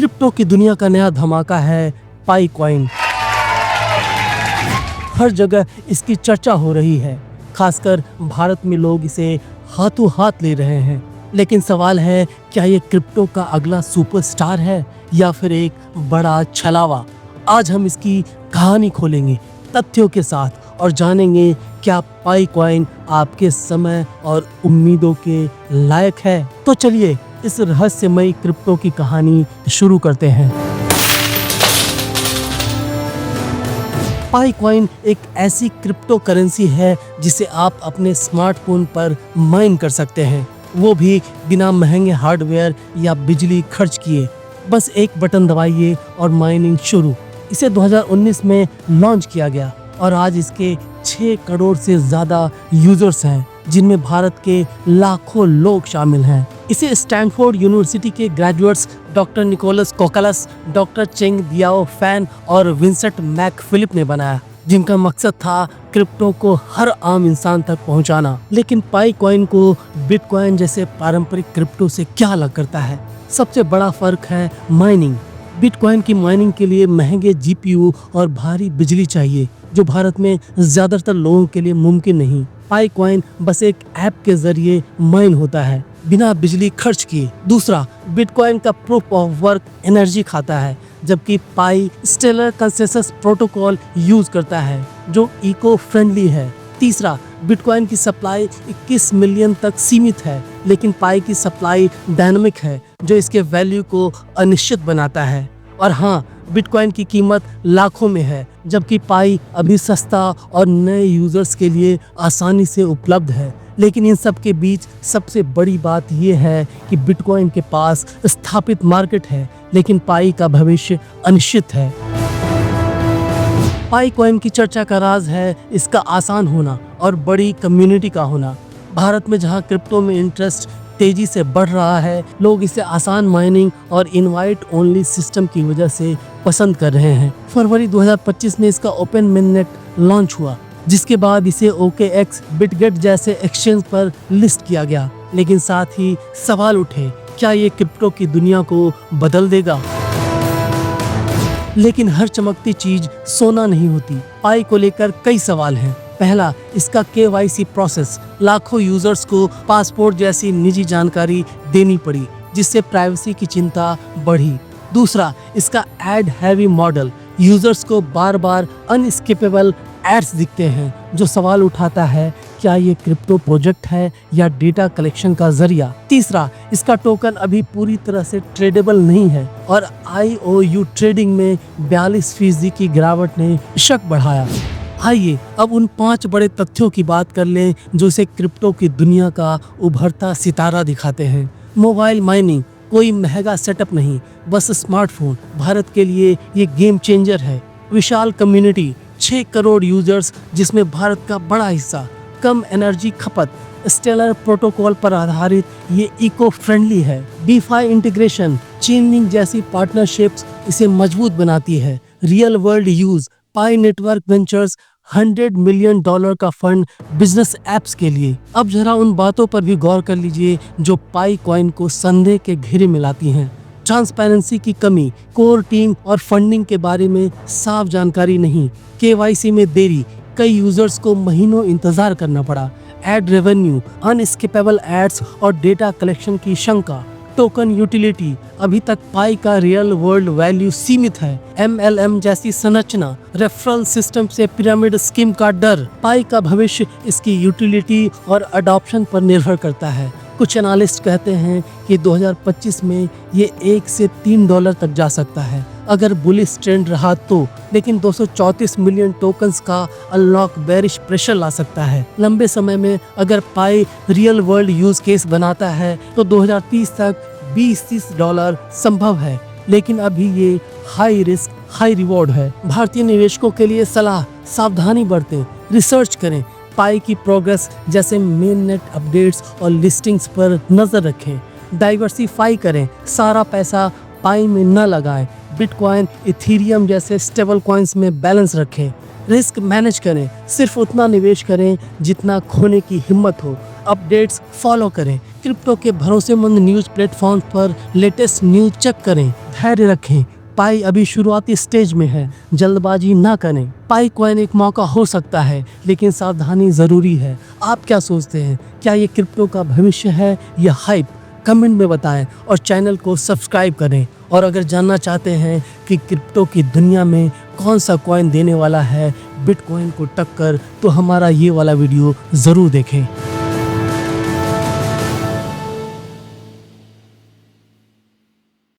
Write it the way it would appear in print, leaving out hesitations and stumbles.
Crypto की दुनिया का नया धमाका है पाई कॉइन। हर जगह इसकी चर्चा हो रही है, खासकर भारत में लोग इसे हाथों हाथ ले रहे हैं। लेकिन सवाल है, क्या ये क्रिप्टो का अगला सुपरस्टार है या फिर एक बड़ा छलावा? आज हम इसकी कहानी खोलेंगे तथ्यों के साथ और जानेंगे क्या पाई कॉइन आपके समय और उम्मीदों के लायक है। तो चलिए इस रहस्यमयी क्रिप्टो की कहानी शुरू करते हैं। पाई कॉइन एक ऐसी क्रिप्टो करेंसी है जिसे आप अपने स्मार्टफोन पर माइन कर सकते हैं, वो भी बिना महंगे हार्डवेयर या बिजली खर्च किए। बस एक बटन दबाइए और माइनिंग शुरू। इसे 2019 में लॉन्च किया गया और आज इसके 6 करोड़ से ज़्यादा यूजर्स हैं, जिनमें भारत के लाखों लोग शामिल हैं। इसे स्टैनफोर्ड यूनिवर्सिटी के graduates doctor Nicholas Kokalas, doctor Cheng Diao Fan और विंसेंट मैकफिलिप ने बनाया, जिनका मकसद था क्रिप्टो को हर आम इंसान तक पहुंचाना। लेकिन पाई कॉइन को बिटकॉइन जैसे पारंपरिक क्रिप्टो से क्या अलग करता है? सबसे बड़ा फर्क है माइनिंग। बिटकॉइन की माइनिंग के लिए महंगे जीपीयू और भारी बिजली चाहिए, जो भारत में ज्यादातर लोगों के लिए मुमकिन नहीं। पाई कॉइन बस एक ऐप के जरिए माइन होता है, बिना बिजली खर्च किए। दूसरा, बिटकॉइन का प्रूफ ऑफ वर्क एनर्जी खाता है, जबकि पाई स्टेलर कंसेंसस प्रोटोकॉल यूज करता है, जो इको फ्रेंडली है। तीसरा, बिटकॉइन की सप्लाई 21 मिलियन तक सीमित है, लेकिन पाई की सप्लाई डायनामिक है, जो इसके वैल्यू को अनिश्चित बनाता है। और हाँ, बिटकॉइन की कीमत लाखों में है, जबकि पाई अभी सस्ता और नए यूजर्स के लिए आसानी से उपलब्ध है। लेकिन इन सब के बीच सबसे बड़ी बात यह है कि बिटकॉइन के पास स्थापित मार्केट है, लेकिन पाई का भविष्य अनिश्चित है। पाई कॉइन की चर्चा का राज है इसका आसान होना और बड़ी कम्युनिटी का होना। भारत में जहां क्रिप्टो में इंटरेस्ट तेजी से बढ़ रहा है, लोग इसे आसान माइनिंग और इनवाइट ओनली सिस्टम की वजह से पसंद कर रहे हैं। फरवरी 2025 में इसका ओपन मेननेट लॉन्च हुआ, जिसके बाद इसे OKX, बिटगेट जैसे एक्सचेंज पर लिस्ट किया गया। लेकिन साथ ही सवाल उठे, क्या ये क्रिप्टो की दुनिया को बदल देगा? लेकिन हर चमकती चीज सोना नहीं होती। पाई को लेकर कई सवाल हैं। पहला, इसका KYC प्रोसेस। लाखों यूजर्स को पासपोर्ट जैसी निजी जानकारी देनी पड़ी, जिससे प्राइवेसी की चिंता बढ़ी। दूसरा, इसका एड हैवी मॉडल। यूजर्स को बार बार अनस्किपेबल एड्स दिखते हैं, जो सवाल उठाता है, क्या ये क्रिप्टो प्रोजेक्ट है या डेटा कलेक्शन का जरिया? तीसरा, इसका टोकन अभी पूरी तरह से ट्रेडेबल नहीं है और IOU ट्रेडिंग में 42% की गिरावट ने शक बढ़ाया। आइए अब उन 5 बड़े तथ्यों की बात कर लें जो इसे क्रिप्टो की दुनिया का उभरता सितारा दिखाते हैं। मोबाइल माइनिंग, कोई महंगा सेटअप नहीं, बस स्मार्टफोन। भारत के लिए ये गेम चेंजर है। विशाल कम्युनिटी, 6 करोड़ यूजर्स, जिसमें भारत का बड़ा हिस्सा। कम एनर्जी खपत, स्टेलर प्रोटोकॉल पर आधारित ये इको फ्रेंडली है। DeFi इंटीग्रेशन, चेनलिंक जैसी पार्टनरशिप्स इसे मजबूत बनाती है। रियल वर्ल्ड यूज, पाई नेटवर्क वेंचर्स $100 मिलियन का फंड बिजनेस एप्स के लिए। अब जरा उन बातों पर भी गौर कर लीजिए जो पाई कॉइन को संदेह के घेरे में लाती हैं। ट्रांसपेरेंसी की कमी, कोर टीम और फंडिंग के बारे में साफ जानकारी नहीं, KYC में देरी, कई यूजर्स को महीनों इंतजार करना पड़ा, एड रेवेन्यू, अनस्किपेबल एड्स और डेटा कलेक्शन की शंका। टोकन यूटिलिटी, अभी तक पाई का रियल वर्ल्ड वैल्यू सीमित है। MLM जैसी संरचना, रेफरल सिस्टम से पिरामिड स्कीम का डर। पाई का भविष्य इसकी यूटिलिटी और अडॉप्शन पर निर्भर करता है। कुछ एनालिस्ट कहते हैं कि 2025 में ये $1 से $3 तक जा सकता है, अगर बुलिश ट्रेंड रहा तो। लेकिन 234 मिलियन टोकन्स का अनलॉक बेरिश प्रेशर ला सकता है। लंबे समय में अगर पाई रियल वर्ल्ड यूज केस बनाता है तो 2030 तक $20-30 संभव है, लेकिन अभी ये हाई रिस्क हाई रिवॉर्ड है। भारतीय निवेशकों के लिए सलाह, सावधानी बरतें, रिसर्च करें, पाई की प्रोग्रेस जैसे मेन नेट अपडेट्स और लिस्टिंग्स पर नजर रखें। डाइवर्सिफाई करें, सारा पैसा पाई में न लगाएं। बिटकॉइन, इथीरियम जैसे स्टेबल कॉइन्स में बैलेंस रखें। रिस्क मैनेज करें, सिर्फ उतना निवेश करें जितना खोने की हिम्मत हो। अपडेट्स फॉलो करें। क्रिप्टो के भरोसेमंद न्यूज़ प्लेटफॉर्म पर लेटेस्ट न्यूज़ चेक करें। धैर्य रखें, पाई अभी शुरुआती स्टेज में है, जल्दबाजी ना करें। पाई कॉइन एक मौका हो सकता है, लेकिन सावधानी ज़रूरी है। आप क्या सोचते हैं, क्या ये क्रिप्टो का भविष्य है या हाइप? कमेंट में बताएं और चैनल को सब्सक्राइब करें। और अगर जानना चाहते हैं कि क्रिप्टो की दुनिया में कौन सा कॉइन देने वाला है बिटकॉइन को टक्कर, तो हमारा ये वाला वीडियो ज़रूर देखें।